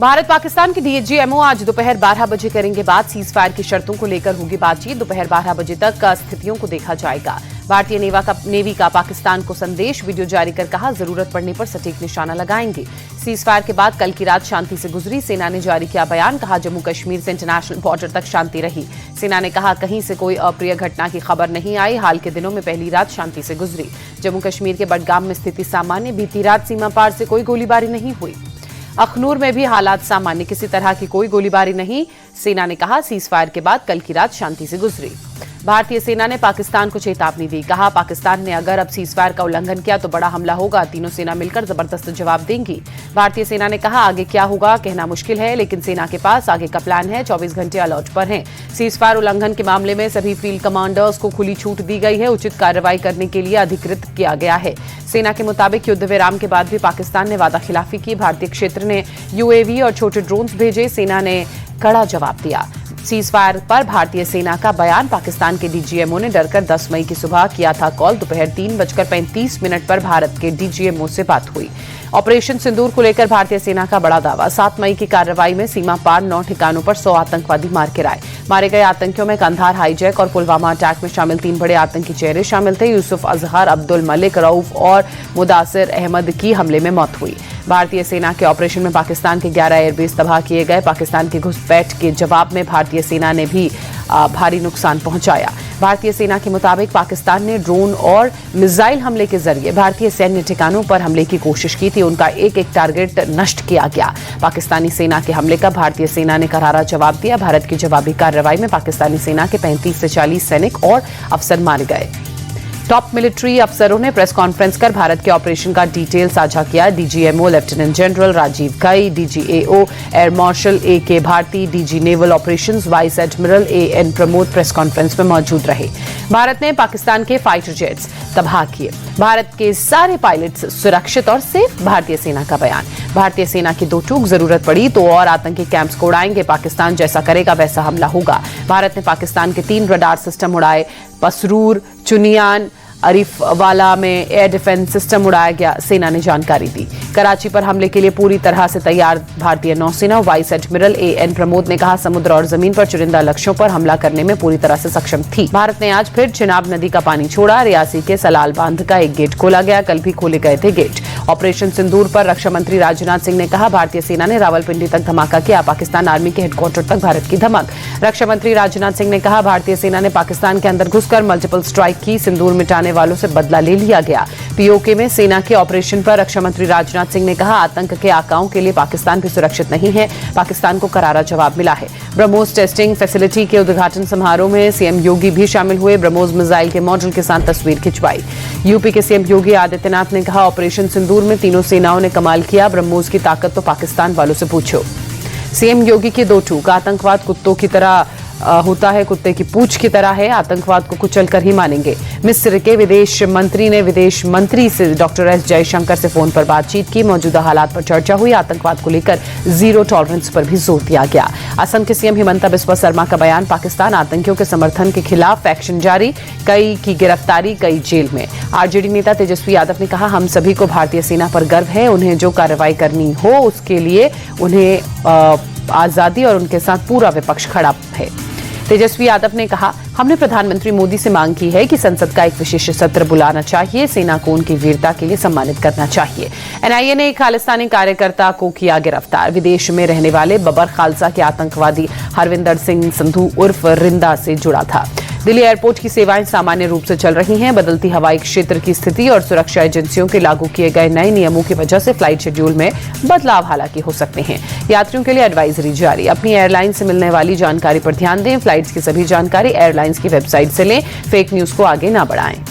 भारत पाकिस्तान के डीजीएमओ आज दोपहर 12 बजे करेंगे बात। सीजफायर की शर्तों को लेकर होगी बातचीत। दोपहर 12 बजे तक स्थितियों को देखा जाएगा। भारतीय नेवी का पाकिस्तान को संदेश वीडियो जारी कर कहा, जरूरत पड़ने पर सटीक निशाना लगाएंगे। सीजफायर के बाद कल की रात शांति से गुजरी। सेना ने जारी किया बयान, कहा जम्मू कश्मीर से इंटरनेशनल बॉर्डर तक शांति रही। सेना ने कहा कहीं से कोई अप्रिय घटना की खबर नहीं आई। हाल के दिनों में पहली रात शांति से गुजरी। जम्मू कश्मीर के बडगाम में स्थिति सामान्य। बीती रात सीमा पार से कोई गोलीबारी नहीं हुई। अखनूर में भी हालात सामान्य, किसी तरह की कोई गोलीबारी नहीं। सेना ने कहा सीजफायर के बाद कल की रात शांति से गुजरी। भारतीय सेना ने पाकिस्तान को चेतावनी दी, कहा पाकिस्तान ने अगर अब सीजफायर का उल्लंघन किया तो बड़ा हमला होगा। तीनों सेना मिलकर जबरदस्त जवाब देंगी। भारतीय सेना ने कहा आगे क्या होगा कहना मुश्किल है, लेकिन सेना के पास आगे का प्लान है। 24 घंटे अलर्ट पर हैं। सीजफायर उल्लंघन के मामले में सभी फील्ड कमांडर्स को खुली छूट दी गई है। उचित कार्रवाई करने के लिए अधिकृत किया गया है। सेना के मुताबिक युद्ध विराम के बाद भी पाकिस्तान ने वादा खिलाफी की। भारतीय क्षेत्र ने यूएवी और छोटे ड्रोन्स भेजे। सेना ने कड़ा जवाब दिया। सीजफायर पर भारतीय सेना का बयान, पाकिस्तान के डीजीएमओ ने डरकर 10 मई की सुबह किया था कॉल। दोपहर 3:35 पर भारत के डीजीएमओ से बात हुई। ऑपरेशन सिंदूर को लेकर भारतीय सेना का बड़ा दावा। 7 मई की कार्रवाई में सीमा पार 9 ठिकानों पर 100 आतंकवादी मार गिराए। मारे गए आतंकियों में कंधार हाईजैक और पुलवामा अटैक में शामिल 3 बड़े आतंकी चेहरे शामिल थे। यूसुफ अजहर, अब्दुल मलिक, रऊफ और मुदासिर अहमद की हमले में मौत हुई। भारतीय सेना के ऑपरेशन में पाकिस्तान के 11 एयरबेस तबाह किए गए। पाकिस्तान की घुसपैठ के जवाब में भारतीय सेना ने भी भारी नुकसान पहुंचाया। भारतीय सेना के मुताबिक पाकिस्तान ने ड्रोन और मिसाइल हमले के जरिए भारतीय सैन्य ठिकानों पर हमले की कोशिश की थी। उनका एक टारगेट नष्ट किया गया। पाकिस्तानी सेना के हमले का भारतीय सेना ने करारा जवाब दिया। भारत की जवाबी कार्रवाई में पाकिस्तानी सेना के 35 से 40 सैनिक और अफसर मारे गए। टॉप मिलिट्री अफसरों ने प्रेस कॉन्फ्रेंस कर भारत के ऑपरेशन का डिटेल साझा किया। DGMO lieutenant general Rajiv Ghai, DGAO air marshal A K. Bharti, DG naval operations vice admiral A N. Pramod press conference में मौजूद रहे। भारत ने पाकिस्तान के फाइटर जेट्स तबाह किए। भारत के सारे पायलट्स सुरक्षित और सेफ। भारतीय सेना का बयान, भारतीय सेना की 2 टूक, जरूरत पड़ी तो और आतंकी कैंप्स को उड़ाएंगे। पाकिस्तान जैसा करेगा वैसा हमला होगा। भारत ने पाकिस्तान के 3 रडार सिस्टम उड़ाए। पसरूर, चुनियान, अरीफवाला में एयर डिफेंस सिस्टम उड़ाया गया, सेना ने जानकारी दी। कराची पर हमले के लिए पूरी तरह से तैयार भारतीय नौसेना। Vice admiral A N. प्रमोद ने कहा समुद्र और जमीन पर चुनिंदा लक्ष्यों पर हमला करने में पूरी तरह से सक्षम थी। भारत ने आज फिर चिनाब नदी का पानी छोड़ा। रियासी के सलाल बांध का एक गेट खोला गया, कल भी खोले गए थे गेट। ऑपरेशन सिंदूर पर रक्षा मंत्री राजनाथ सिंह ने कहा भारतीय सेना ने रावलपिंडी तक धमाका किया। पाकिस्तान आर्मी के हेडक्वार्टर तक भारत की धमक। रक्षा मंत्री राजनाथ सिंह ने कहा भारतीय सेना ने पाकिस्तान के अंदर घुसकर मल्टीपल स्ट्राइक की। सिंदूर मिटाने वालों से बदला ले लिया गया। पीओके में सेना के ऑपरेशन पर रक्षा मंत्री राजनाथ सिंह ने कहा आतंक के आकाओं के लिए पाकिस्तान भी सुरक्षित नहीं है। पाकिस्तान को करारा जवाब मिला है। ब्रह्मोस टेस्टिंग फैसिलिटी के उद्घाटन समारोह में सीएम योगी भी शामिल हुए। ब्रह्मोस मिसाइल के मॉडल के साथ तस्वीर खिंचवाई। यूपी के सीएम योगी आदित्यनाथ ने कहा ऑपरेशन सिंदूर में तीनों सेनाओं ने कमाल किया। ब्रह्मोस की ताकत तो पाकिस्तान वालों से पूछो। सीएम योगी की 2 टूक, आतंकवाद कुत्तों की तरह होता है, कुत्ते की पूंछ की तरह है। आतंकवाद को कुचल कर ही मानेंगे। मिस्र के विदेश मंत्री ने विदेश मंत्री से डॉक्टर एस जयशंकर से फोन पर बातचीत की। मौजूदा हालात पर चर्चा हुई। आतंकवाद को लेकर जीरो टॉलरेंस पर भी जोर दिया गया। असम के सीएम हिमंता बिस्वा शर्मा का बयान, पाकिस्तान आतंकियों के समर्थन के खिलाफ एक्शन जारी, कई की गिरफ्तारी, कई जेल में। आरजेडी नेता तेजस्वी यादव ने कहा हम सभी को भारतीय सेना पर गर्व है। उन्हें जो कार्रवाई करनी हो उसके लिए उन्हें आजादी और उनके साथ पूरा विपक्ष खड़ा है। तेजस्वी यादव ने कहा हमने प्रधानमंत्री मोदी से मांग की है कि संसद का एक विशेष सत्र बुलाना चाहिए। सेना को उनकी वीरता के लिए सम्मानित करना चाहिए। एनआईए ने एक खालिस्तानी कार्यकर्ता को किया गिरफ्तार। विदेश में रहने वाले बबर खालसा के आतंकवादी हरविंदर सिंह संधू उर्फ रिंदा से जुड़ा था। दिल्ली एयरपोर्ट की सेवाएं सामान्य रूप से चल रही हैं। बदलती हवाई क्षेत्र की स्थिति और सुरक्षा एजेंसियों के लागू किए गए नए नियमों की वजह से फ्लाइट शेड्यूल में बदलाव हालांकि हो सकते हैं। यात्रियों के लिए एडवाइजरी जारी, अपनी एयरलाइन से मिलने वाली जानकारी पर ध्यान दें। फ्लाइट्स की सभी जानकारी एयरलाइंस की वेबसाइट से लें। फेक न्यूज को आगे न बढ़ाएं।